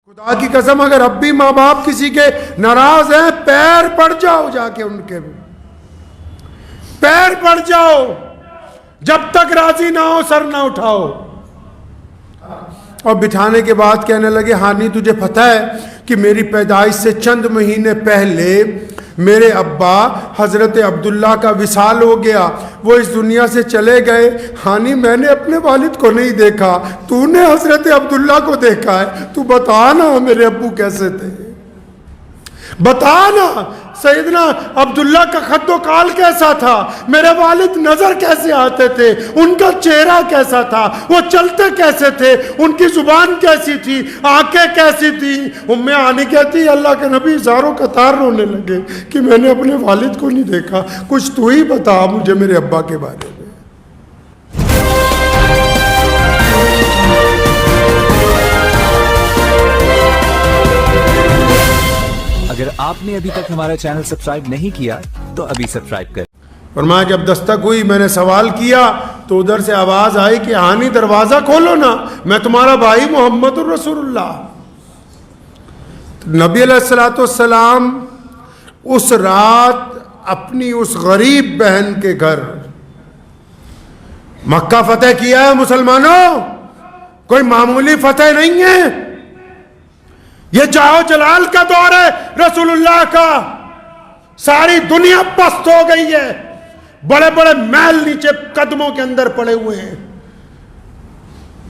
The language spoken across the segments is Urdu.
خدا کی قسم اگر اب بھی ماں باپ کسی کے ناراض ہیں پیر پڑ جاؤ، جا کے ان کے پیر پڑ جاؤ، جب تک راضی نہ ہو سر نہ اٹھاؤ۔ اور بٹھانے کے بعد کہنے لگے ہانی تجھے پتہ ہے کہ میری پیدائش سے چند مہینے پہلے میرے ابا حضرت عبداللہ کا وصال ہو گیا، وہ اس دنیا سے چلے گئے۔ ہانی میں نے اپنے والد کو نہیں دیکھا، تو نے حضرت عبداللہ کو دیکھا ہے، تو بتا نا میرے ابو کیسے تھے، بتا نا سیدنا عبداللہ کا خد و قال کیسا تھا، میرے والد نظر کیسے آتے تھے، ان کا چہرہ کیسا تھا، وہ چلتے کیسے تھے، ان کی زبان کیسی تھی، آنکھیں کیسی تھی۔ ام ہانی کہتی اللہ کے نبی زاروں قطار رونے لگے کہ میں نے اپنے والد کو نہیں دیکھا، کچھ تو ہی بتا مجھے میرے ابا کے بارے میں۔ اگر آپ نے ابھی تک ہمارا چینل سبسکرائب نہیں کیا تو ابھی سبسکرائب کریں۔ فرمایا جب دستک ہوئی میں نے سوال کیا تو ادھر سے آواز آئی کہ ہانی دروازہ کھولو نا، میں تمہارا بھائی محمد الرسول اللہ۔ نبی علیہ السلام اس رات اپنی اس غریب بہن کے گھر، مکہ فتح کیا ہے مسلمانوں، کوئی معمولی فتح نہیں ہے، یہ جاؤ جلال کا دور ہے رسول اللہ کا، ساری دنیا پست ہو گئی ہے، بڑے بڑے محل نیچے قدموں کے اندر پڑے ہوئے ہیں،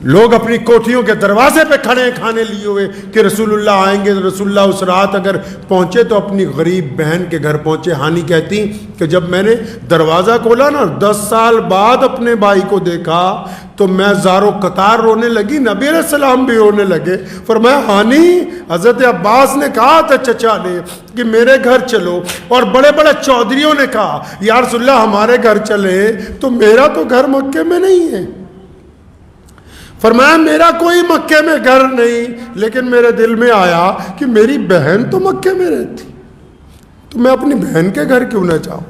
لوگ اپنی کوٹھیوں کے دروازے پہ کھڑے ہیں کھانے لیے ہوئے کہ رسول اللہ آئیں گے۔ رسول اللہ اس رات اگر پہنچے تو اپنی غریب بہن کے گھر پہنچے۔ ہانی کہتی کہ جب میں نے دروازہ کھولا نا 10 سال بعد اپنے بھائی کو دیکھا تو میں زارو قطار رونے لگی، نبی علیہ السلام بھی رونے لگے۔ فرمایا ہانی حضرت عباس نے کہا تھا چچا نے کہ میرے گھر چلو، اور بڑے بڑے چودھریوں نے کہا یا رسول اللہ ہمارے گھر چلے، تو میرا تو گھر مکے میں نہیں ہے۔ فرمایا میرا کوئی مکے میں گھر نہیں، لیکن میرے دل میں آیا کہ میری بہن تو مکے میں رہتی، تو میں اپنی بہن کے گھر کیوں نہ جاؤں۔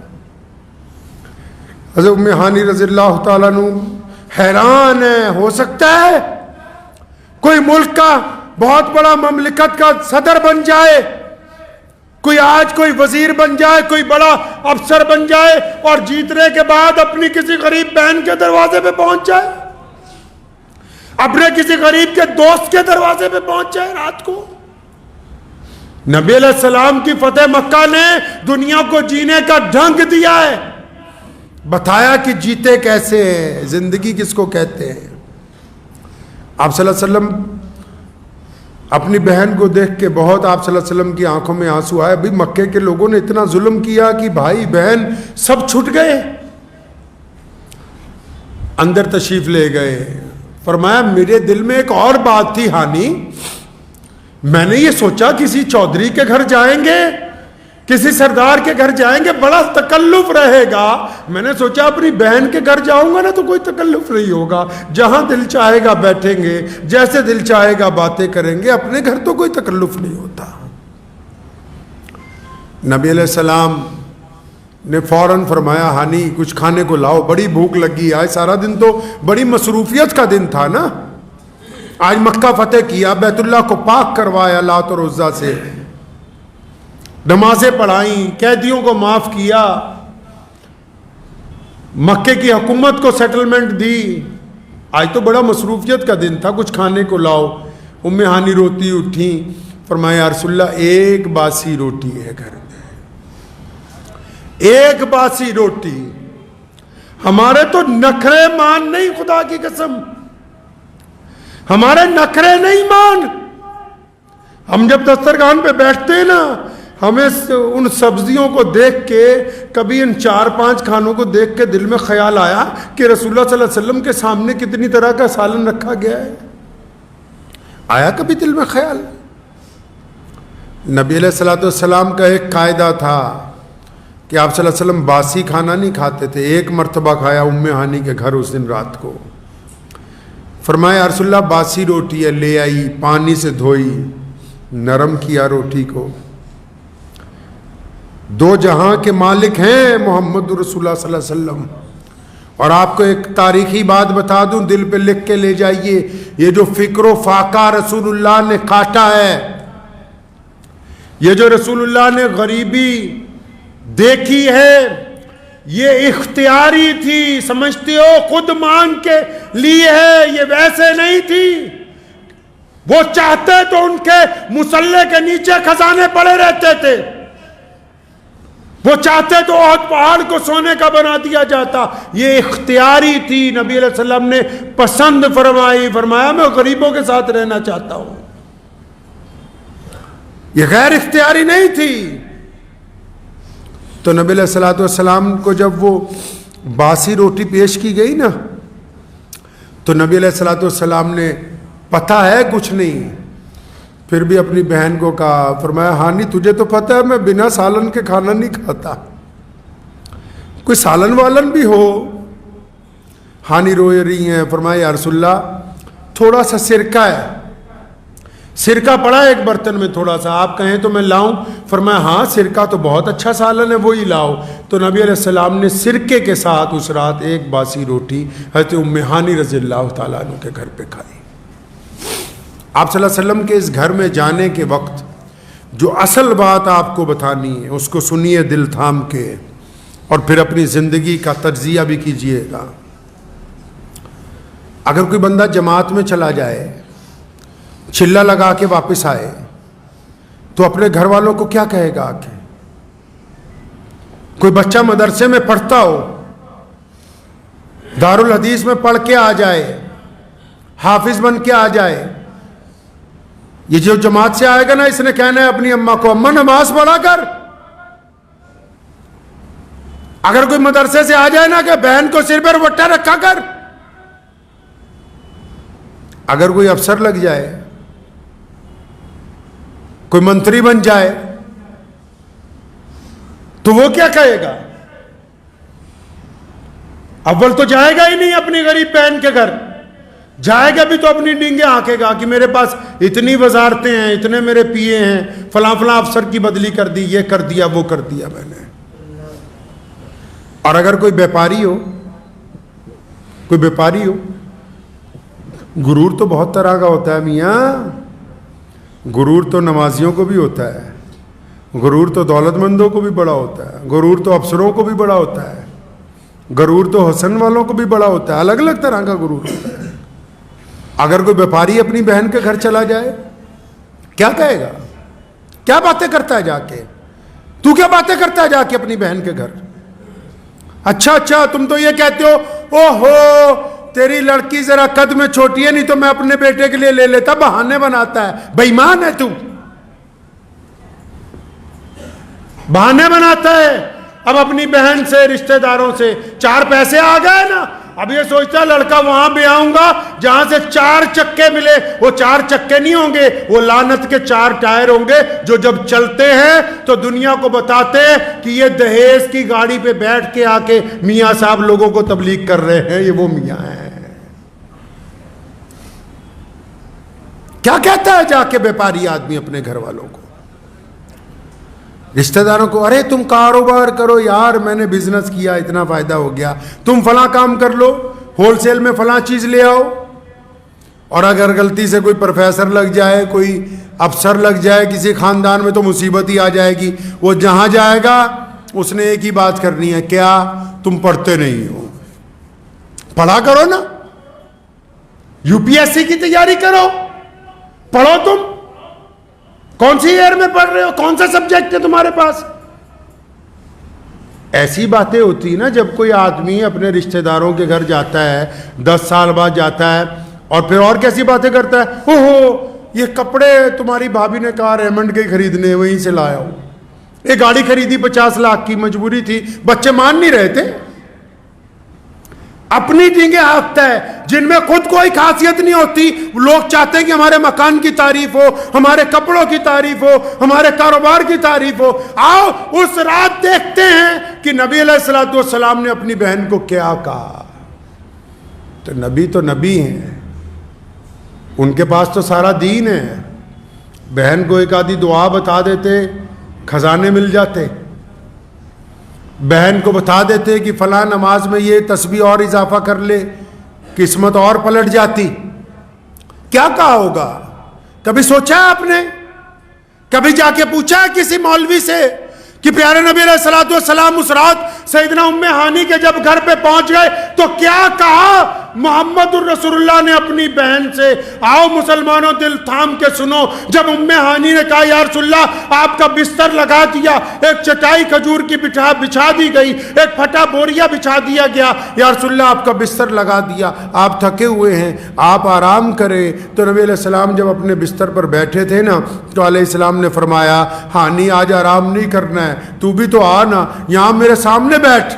حضرت ام ہانی رضی اللہ تعالیٰ عنہ حیران ہے، ہو سکتا ہے کوئی ملک کا بہت بڑا مملکت کا صدر بن جائے، کوئی آج کوئی وزیر بن جائے، کوئی بڑا افسر بن جائے اور جیتنے کے بعد اپنی کسی غریب بہن کے دروازے پہ پہنچ جائے، اپنے کسی غریب کے دوست کے دروازے پہ پہنچ جائے رات کو۔ نبی علیہ السلام کی فتح مکہ نے دنیا کو جینے کا ڈھنگ دیا ہے، بتایا کہ جیتے کیسے ہیں، زندگی کس کو کہتے ہیں۔ آپ صلی اللہ علیہ وسلم اپنی بہن کو دیکھ کے بہت آپ صلی اللہ علیہ وسلم کی آنکھوں میں آنسو آئے۔ ابھی مکے کے لوگوں نے اتنا ظلم کیا کہ بھائی بہن سب چھٹ گئے، اندر تشریف لے گئے۔ فرمایا میرے دل میں ایک اور بات تھی ہانی، میں نے یہ سوچا کسی چودھری کے گھر جائیں گے، کسی سردار کے گھر جائیں گے، بڑا تکلف رہے گا، میں نے سوچا اپنی بہن کے گھر جاؤں گا نا تو کوئی تکلف نہیں ہوگا، جہاں دل چاہے گا بیٹھیں گے، جیسے دل چاہے گا باتیں کریں گے، اپنے گھر تو کوئی تکلف نہیں ہوتا۔ نبی علیہ السلام نے فوراً فرمایا ہانی کچھ کھانے کو لاؤ، بڑی بھوک لگی ہے، سارا دن تو بڑی مصروفیت کا دن تھا نا، آج مکہ فتح کیا، بیت اللہ کو پاک کروایا لات اور عزا سے، نمازیں پڑھائیں، قیدیوں کو معاف کیا، مکے کی حکومت کو سیٹلمنٹ دی، آج تو بڑا مصروفیت کا دن تھا، کچھ کھانے کو لاؤ۔ ام ہانی روتی اٹھی، فرمایا یا رسول اللہ ایک باسی روٹی ہے گھر میں، ایک باسی روٹی، ہمارے تو نخرے مان نہیں، خدا کی قسم ہمارے نخرے نہیں مان۔ ہم جب دسترخوان پہ بیٹھتے ہیں نا، ہمیں ان سبزیوں کو دیکھ کے، کبھی ان 4-5 کھانوں کو دیکھ کے دل میں خیال آیا کہ رسول اللہ صلی اللہ علیہ وسلم کے سامنے کتنی طرح کا سالن رکھا گیا ہے، آیا کبھی دل میں خیال؟ نبی علیہ السلام کا ایک قاعدہ تھا کہ آپ صلی اللہ علیہ وسلم باسی کھانا نہیں کھاتے تھے۔ ایک مرتبہ کھایا ام ہانی کے گھر اس دن رات کو، فرمایا رسول اللہ باسی روٹی ہے، لے آئی، پانی سے دھوئی، نرم کیا روٹی کو، دو جہاں کے مالک ہیں محمد رسول اللہ صلی اللہ علیہ وسلم، اور آپ کو ایک تاریخی بات بتا دوں، دل پہ لکھ کے لے جائیے، یہ جو فکر و فاقہ رسول اللہ نے کاٹا ہے، یہ جو رسول اللہ نے غریبی دیکھی ہے، یہ اختیاری تھی، سمجھتے ہو؟ خود مانگ کے لی ہے، یہ ویسے نہیں تھی۔ وہ چاہتے تو ان کے مصلے کے نیچے خزانے پڑے رہتے تھے، وہ چاہتے تو احد پہاڑ کو سونے کا بنا دیا جاتا۔ یہ اختیاری تھی، نبی علیہ السلام نے پسند فرمایا میں غریبوں کے ساتھ رہنا چاہتا ہوں۔ یہ غیر اختیاری نہیں تھی۔ تو نبی علیہ السلام کو جب وہ باسی روٹی پیش کی گئی نا، تو نبی علیہ السلام نے پتہ ہے کچھ نہیں، پھر بھی اپنی بہن کو کہا، فرمایا ہانی تجھے تو پتہ ہے میں بنا سالن کے کھانا نہیں کھاتا، کوئی سالن والن بھی ہو۔ ہانی رو رہی ہیں، فرمایا یا رسول اللہ تھوڑا سا سرکہ ہے، سرکہ پڑا ہے ایک برتن میں تھوڑا سا، آپ کہیں تو میں لاؤں؟ فرمایا ہاں سرکہ تو بہت اچھا سالن ہے، وہی لاؤ۔ تو نبی علیہ السلام نے سرکے کے ساتھ اس رات ایک باسی روٹی حضرت ام ہانی رضی اللہ تعالیٰ عنہ کے گھر پہ کھائی۔ آپ صلی اللہ علیہ وسلم کے اس گھر میں جانے کے وقت جو اصل بات آپ کو بتانی ہے اس کو سنیے دل تھام کے، اور پھر اپنی زندگی کا تجزیہ بھی کیجئے گا۔ اگر کوئی بندہ جماعت میں چلا جائے، چلہ لگا کے واپس آئے، تو اپنے گھر والوں کو کیا کہے گا کہ کوئی بچہ مدرسے میں پڑھتا ہو، دارالحدیث میں پڑھ کے آ جائے، حافظ بن کے آ جائے، یہ جو جماعت سے آئے گا نا، اس نے کہنا ہے اپنی اماں کو اماں نماز پڑھا کر۔ اگر کوئی مدرسے سے آ جائے نا کہ بہن کو سر پر وٹا رکھا کر۔ اگر کوئی افسر لگ جائے، کوئی منتری بن جائے، تو وہ کیا کہے گا؟ اول تو جائے گا ہی نہیں اپنی غریب بہن کے گھر، جائے گا بھی تو اپنی ڈینگیں ہانکے گا کہ میرے پاس اتنی وزارتیں ہیں، اتنے میرے پیے ہیں، فلاں فلاں افسر کی بدلی کر دی، یہ کر دیا وہ کر دیا میں نے۔ اور اگر کوئی بیپاری ہو، غرور تو بہت طرح کا ہوتا ہے میاں، غرور تو نمازیوں کو بھی ہوتا ہے، غرور تو دولت مندوں کو بھی بڑا ہوتا ہے، غرور تو افسروں کو بھی بڑا ہوتا ہے، غرور تو حسن والوں کو بھی بڑا ہوتا ہے، الگ الگ طرح کا غرور ہوتا ہے۔ اگر کوئی بیپاری اپنی بہن کے گھر چلا جائے، کیا کہے گا؟ کیا باتیں کرتا ہے جا کے؟ تو کیا باتیں کرتا ہے جا کے اپنی بہن کے گھر؟ اچھا تم تو یہ کہتے ہو اوہو تیری لڑکی ذرا قد میں چھوٹی ہے، نہیں تو میں اپنے بیٹے کے لیے لے لیتا، بہانے بناتا ہے، بے ایمان ہے تو، بہانے بناتا ہے۔ اب اپنی بہن سے، رشتہ داروں سے 4 پیسے آ گئے نا، اب یہ سوچتا ہے لڑکا وہاں بھی آؤں گا جہاں سے 4 چکے ملے، وہ 4 چکے نہیں ہوں گے، وہ لعنت کے 4 ٹائر ہوں گے جو جب چلتے ہیں تو دنیا کو بتاتے ہیں کہ یہ دہیز کی گاڑی پہ بیٹھ کے آ کے میاں صاحب لوگوں کو تبلیغ کر رہے ہیں، یہ وہ میاں ہیں۔ کیا کہتا ہے جا کے بیپاری آدمی اپنے گھر والوں کو، رشتہ داروں کو؟ ارے تم کاروبار کرو یار، میں نے بزنس کیا اتنا فائدہ ہو گیا، تم فلاں کام کر لو، ہول سیل میں فلاں چیز لے آؤ۔ اور اگر غلطی سے کوئی پروفیسر لگ جائے، کوئی افسر لگ جائے کسی خاندان میں، تو مصیبت ہی آ جائے گی۔ وہ جہاں جائے گا اس نے ایک ہی بات کرنی ہے، کیا تم پڑھتے نہیں ہو؟ پڑھا کرو نا، UPSC کی تیاری کرو، پڑھو تم، کون سی ایئر میں پڑھ رہے ہو، کون سا سبجیکٹ ہے تمہارے پاس؟ ایسی باتیں ہوتی نا جب کوئی آدمی اپنے رشتہ داروں کے گھر جاتا ہے، 10 سال بعد جاتا ہے، اور پھر اور کیسی باتیں کرتا ہے، اوہو یہ کپڑے تمہاری بھابھی نے کہا ریمنڈ کے خریدنے، وہیں سے لایا ہوں، یہ گاڑی خریدی 50 لاکھ کی، مجبوری تھی، بچے مان نہیں رہے تھے۔ اپنی ڈینگیں ہانکتا ہے جن میں خود کوئی خاصیت نہیں ہوتی، لوگ چاہتے ہیں کہ ہمارے مکان کی تعریف ہو، ہمارے کپڑوں کی تعریف ہو، ہمارے کاروبار کی تعریف ہو۔ آؤ اس رات دیکھتے ہیں کہ نبی علیہ السلام نے اپنی بہن کو کیا کہا۔ تو نبی ہیں، ان کے پاس تو سارا دین ہے، بہن کو ایک آدھی دعا بتا دیتے، خزانے مل جاتے۔ بہن کو بتا دیتے کہ فلاں نماز میں یہ تسبیح اور اضافہ کر لے، قسمت اور پلٹ جاتی، کیا کہا ہوگا؟ کبھی سوچا ہے آپ نے؟ کبھی جا کے پوچھا ہے کسی مولوی سے کہ پیارے نبی علیہ الصلوۃ والسلام اس رات سیدنا ام ہانی کے جب گھر پہ پہنچ گئے تو کیا کہا محمد الرسول اللہ نے اپنی بہن سے؟ آؤ مسلمانوں دل تھام کے سنو. جب ام ہانی نے کہا یا رسول اللہ آپ کا بستر لگا دیا، ایک چٹائی کھجور کی بچھا دی گئی، ایک پھٹا بوریا بچھا دیا گیا، یا رسول اللہ آپ کا بستر لگا دیا، آپ تھکے ہوئے ہیں، آپ آرام کریں. تو نبی علیہ السلام جب اپنے بستر پر بیٹھے تھے نا تو علیہ السلام نے فرمایا ہانی آج آرام نہیں کرنا ہے، تو بھی تو آ نا، یہاں میرے سامنے بیٹھ.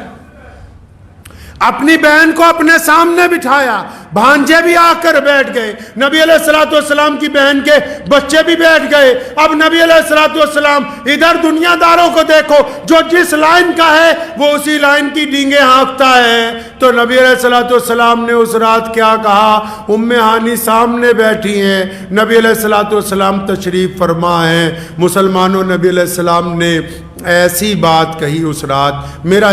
اپنی بہن کو اپنے سامنے بٹھایا، بھانجے بھی آ کر بیٹھ گئے، نبی علیہ الصلوۃ والسلام کی بہن کے بچے بھی بیٹھ گئے. اب نبی علیہ الصلوۃ والسلام ادھر دنیا داروں کو دیکھو، جو جس لائن کا ہے وہ اسی لائن کی ڈینگیں ہانکتا ہے. تو نبی علیہ الصلوۃ والسلام نے اس رات کیا کہا؟ ام ہانی سامنے بیٹھی ہیں، نبی علیہ الصلوۃ والسلام تشریف فرما ہیں. مسلمانوں، نبی علیہ السلام نے ایسی بات کہی اس رات، میرا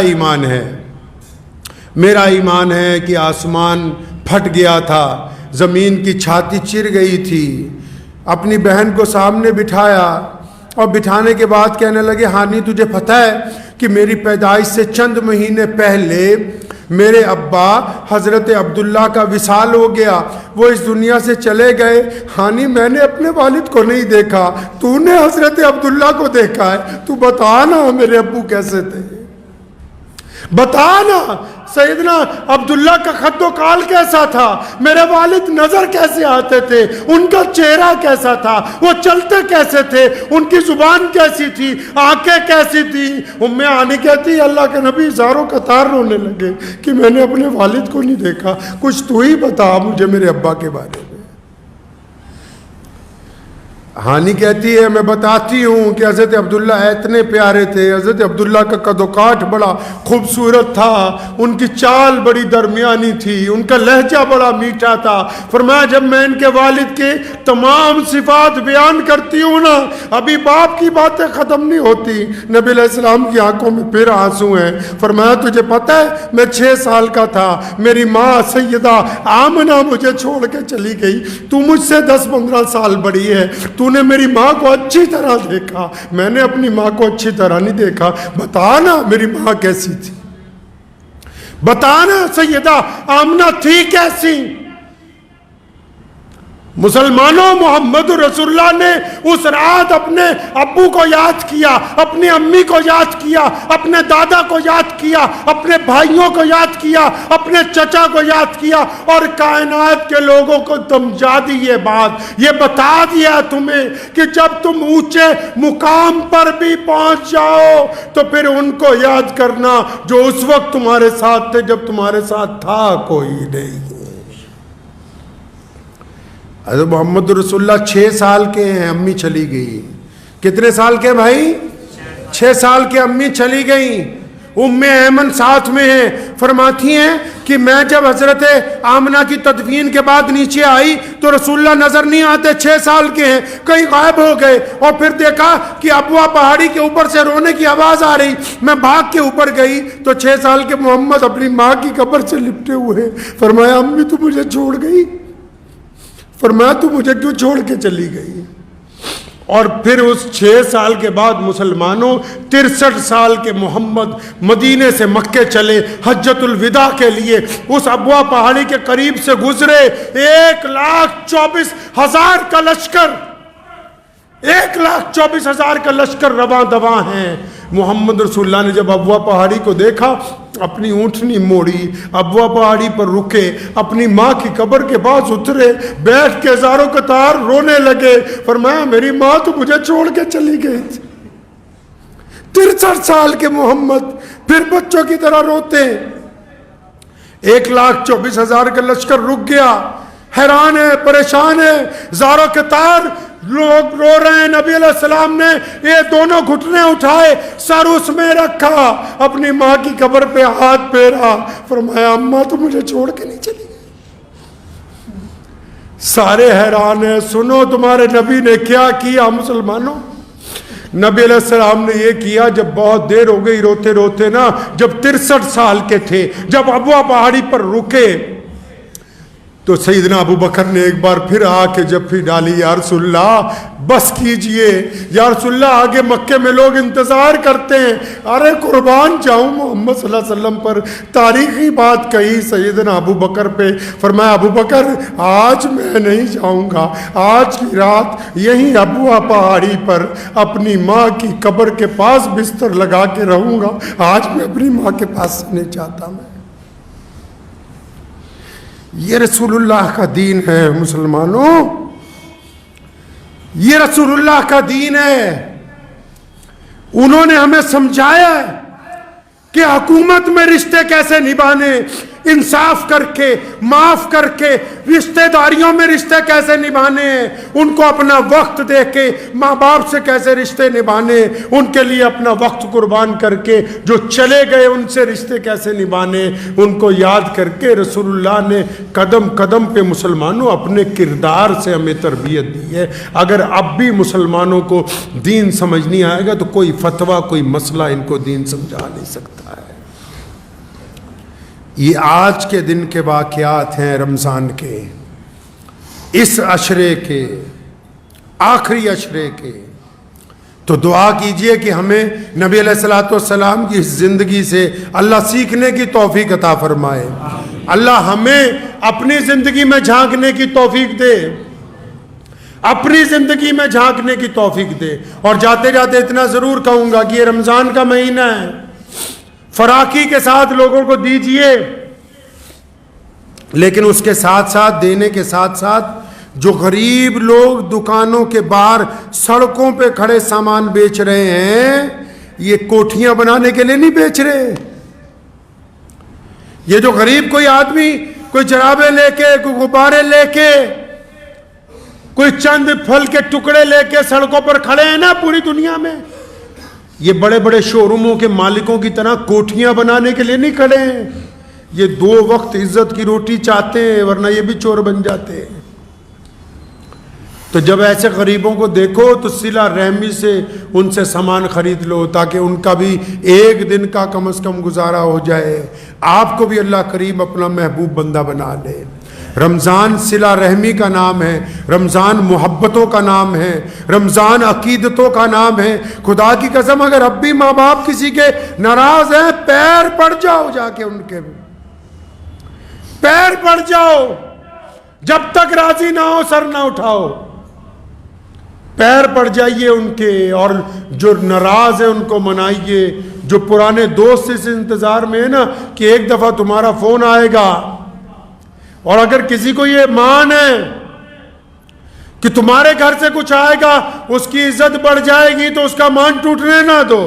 ایمان ہے کہ آسمان پھٹ گیا تھا، زمین کی چھاتی چر گئی تھی. اپنی بہن کو سامنے بٹھایا اور بٹھانے کے بعد کہنے لگے ہانی تجھے پتہ ہے کہ میری پیدائش سے چند مہینے پہلے میرے ابا حضرت عبداللہ کا وصال ہو گیا، وہ اس دنیا سے چلے گئے. ہانی میں نے اپنے والد کو نہیں دیکھا، تو نے حضرت عبداللہ کو دیکھا ہے، تو بتا نا میرے ابو کیسے تھے، بتا نا سیدنا عبداللہ کا خد و کال کیسا تھا، میرے والد نظر کیسے آتے تھے، ان کا چہرہ کیسا تھا، وہ چلتے کیسے تھے، ان کی زبان کیسی تھی، آنکھیں کیسی تھی. ام ہانی کہتی اللہ کے نبی زاروں قطار رونے لگے کہ میں نے اپنے والد کو نہیں دیکھا، کچھ تو ہی بتا مجھے میرے ابا کے بارے میں. ہانی کہتی ہے میں بتاتی ہوں کہ حضرت عبداللہ اتنے پیارے تھے، حضرت عبداللہ کا قد و کاٹ بڑا خوبصورت تھا، ان کی چال بڑی درمیانی تھی، ان کا لہجہ بڑا میٹھا تھا. فرمایا جب میں ان کے والد کے تمام صفات بیان کرتی ہوں نا ابھی باپ کی باتیں ختم نہیں ہوتی. نبی علیہ السلام کی آنکھوں میں پھر آنسو ہیں. فرمایا تجھے پتہ ہے میں 6 سال کا تھا، میری ماں سیدہ آمنہ مجھے چھوڑ کے چلی گئی، تو مجھ سے 10-15 سال بڑی ہے، تو نے میری ماں کو اچھی طرح دیکھا، میں نے اپنی ماں کو اچھی طرح نہیں دیکھا، بتانا میری ماں کیسی تھی، بتانا سیدہ آمنہ تھی کیسی. مسلمانوں، محمد رسول اللہ نے اس رات اپنے ابو کو یاد کیا، اپنی امی کو یاد کیا، اپنے دادا کو یاد کیا، اپنے بھائیوں کو یاد کیا، اپنے چچا کو یاد کیا، اور کائنات کے لوگوں کو سمجھا دی یہ بات، یہ بتا دیا تمہیں کہ جب تم اونچے مقام پر بھی پہنچ جاؤ تو پھر ان کو یاد کرنا جو اس وقت تمہارے ساتھ تھے جب تمہارے ساتھ تھا کوئی نہیں. حضرت محمد رسول اللہ 6 سال کے ہیں، امی چلی گئی. کتنے سال کے بھائی؟ 6 سال کے امی چلی گئیں. ام ایمن ساتھ میں ہیں، فرماتی ہیں کہ میں جب حضرت آمنہ کی تدفین کے بعد نیچے آئی تو رسول اللہ نظر نہیں آتے، 6 سال کے ہیں، کہیں غائب ہو گئے. اور پھر دیکھا کہ ابوا پہاڑی کے اوپر سے رونے کی آواز آ رہی، میں بھاگ کے اوپر گئی تو 6 سال کے محمد اپنی ماں کی قبر سے لپٹے ہوئے. فرمایا امی تو مجھے چھوڑ گئی، فرمایا تو مجھے کیوں چھوڑ کے چلی گئی. اور پھر اس 6 سال کے بعد مسلمانوں 63 سال کے محمد مدینے سے مکے چلے حجۃ الوداع کے لیے. اس ابوا پہاڑی کے قریب سے گزرے، 1,24,000 کا لشکر، 1,24,000 کا لشکر رواں دواں ہیں. محمد رسول اللہ نے جب ابوا پہاڑی کو دیکھا اپنی اونٹنی موڑی، ابوا پہاڑی پر رکے، اپنی ماں کی قبر کے پاس اترے، بیٹھ کے زاروں قطار رونے لگے. فرمایا میری ماں تو مجھے چھوڑ کے چلی گئی تھی. 63 سال کے محمد پھر بچوں کی طرح روتے. 1,24,000 کا لشکر رک گیا، حیران ہے، پریشان ہے، زاروں قطار لوگ رو رہے ہیں. نبی علیہ السلام نے یہ دونوں گھٹنے اٹھائے، سر اس میں رکھا، اپنی ماں کی قبر پہ ہاتھ پھیرا. فرمایا اماں تو مجھے چھوڑ کے نہیں چلی گئی. سارے حیران ہیں، سنو تمہارے نبی نے کیا کیا. مسلمانوں نبی علیہ السلام نے یہ کیا جب بہت دیر ہو گئی روتے روتے نا، جب 63 سال کے تھے، جب ابوا پہاڑی پر رکے تو سیدنا ابو بکر نے ایک بار پھر آ کے جفی ڈالی، یا رسول اللہ بس کیجئے، یا رسول اللہ آگے مکے میں لوگ انتظار کرتے ہیں، ارے قربان جاؤں محمد صلی اللہ علیہ وسلم پر۔ تاریخی بات کہی سیدنا ابو بکر پہ، فرمایا ابو بکر آج میں نہیں جاؤں گا، آج کی رات یہیں ابوا پہاڑی پر اپنی ماں کی قبر کے پاس بستر لگا کے رہوں گا، آج میں اپنی ماں کے پاس نہیں جاتا۔ میں یہ رسول اللہ کا دین ہے مسلمانوں، یہ رسول اللہ کا دین ہے۔ انہوں نے ہمیں سمجھایا ہے کہ حکومت میں رشتے کیسے نبھانے، انصاف کر کے، معاف کر کے، رشتہ داریوں میں رشتے کیسے نبھانے، ان کو اپنا وقت دے کے، ماں باپ سے کیسے رشتے نبھانے، ان کے لیے اپنا وقت قربان کر کے، جو چلے گئے ان سے رشتے کیسے نبھانے، ان کو یاد کر کے رسول اللہ نے قدم قدم پہ مسلمانوں اپنے کردار سے ہمیں تربیت دی ہے۔ اگر اب بھی مسلمانوں کو دین سمجھ نہیں آئے گا تو کوئی فتویٰ، کوئی مسئلہ ان کو دین سمجھا نہیں سکتا ہے۔ یہ آج کے دن کے واقعات ہیں، رمضان کے، اس عشرے کے، آخری عشرے کے۔ تو دعا کیجئے کہ ہمیں نبی علیہ الصلوۃ والسلام کی اس زندگی سے اللہ سیکھنے کی توفیق عطا فرمائے، اللہ ہمیں اپنی زندگی میں جھانکنے کی توفیق دے، اپنی زندگی میں جھانکنے کی توفیق دے۔ اور جاتے جاتے اتنا ضرور کہوں گا کہ یہ رمضان کا مہینہ ہے، فراخی کے ساتھ لوگوں کو دیجئے، لیکن اس کے ساتھ ساتھ، دینے کے ساتھ ساتھ، جو غریب لوگ دکانوں کے باہر سڑکوں پہ کھڑے سامان بیچ رہے ہیں، یہ کوٹھیاں بنانے کے لیے نہیں بیچ رہے۔ یہ جو غریب کوئی آدمی کوئی جرابیں لے کے، کوئی غبارے لے کے، کوئی چند پھل کے ٹکڑے لے کے سڑکوں پر کھڑے ہیں نا پوری دنیا میں، یہ بڑے بڑے شو روموں کے مالکوں کی طرح کوٹھیاں بنانے کے لیے نہیں کھڑے ہیں، یہ 2 وقت عزت کی روٹی چاہتے ہیں، ورنہ یہ بھی چور بن جاتے ہیں۔ تو جب ایسے غریبوں کو دیکھو تو صلہ رحمی سے ان سے سامان خرید لو، تاکہ ان کا بھی ایک دن کا کم از کم گزارا ہو جائے، آپ کو بھی اللہ کریم اپنا محبوب بندہ بنا لے۔ رمضان صلہ رحمی کا نام ہے، رمضان محبتوں کا نام ہے، رمضان عقیدتوں کا نام ہے۔ خدا کی قسم اگر اب بھی ماں باپ کسی کے ناراض ہیں، پیر پڑ جاؤ، جا کے ان کے پیر پڑ جاؤ، جب تک راضی نہ ہو سر نہ اٹھاؤ، پیر پڑ جائیے ان کے، اور جو ناراض ہیں ان کو منائیے۔ جو پرانے دوست اس انتظار میں ہے نا کہ ایک دفعہ تمہارا فون آئے گا، اور اگر کسی کو یہ مان ہے کہ تمہارے گھر سے کچھ آئے گا، اس کی عزت بڑھ جائے گی، تو اس کا مان ٹوٹنے نہ دو۔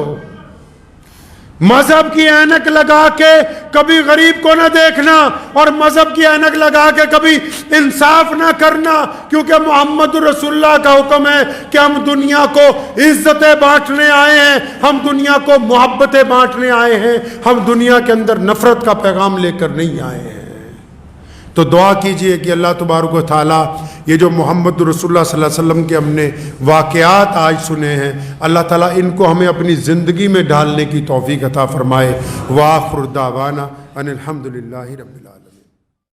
مذہب کی اینک لگا کے کبھی غریب کو نہ دیکھنا، اور مذہب کی اینک لگا کے کبھی انصاف نہ کرنا، کیونکہ محمد رسول اللہ کا حکم ہے کہ ہم دنیا کو عزتیں بانٹنے آئے ہیں، ہم دنیا کو محبتیں بانٹنے آئے ہیں، ہم دنیا کے اندر نفرت کا پیغام لے کر نہیں آئے ہیں۔ تو دعا کیجئے کہ اللہ تبارک و تعالیٰ یہ جو محمد رسول اللہ صلی اللہ علیہ وسلم کے ہم نے واقعات آج سنے ہیں، اللہ تعالیٰ ان کو ہمیں اپنی زندگی میں ڈالنے کی توفیق عطا فرمائے۔ وآخر دعوانا ان الحمدللہ رب العالمین۔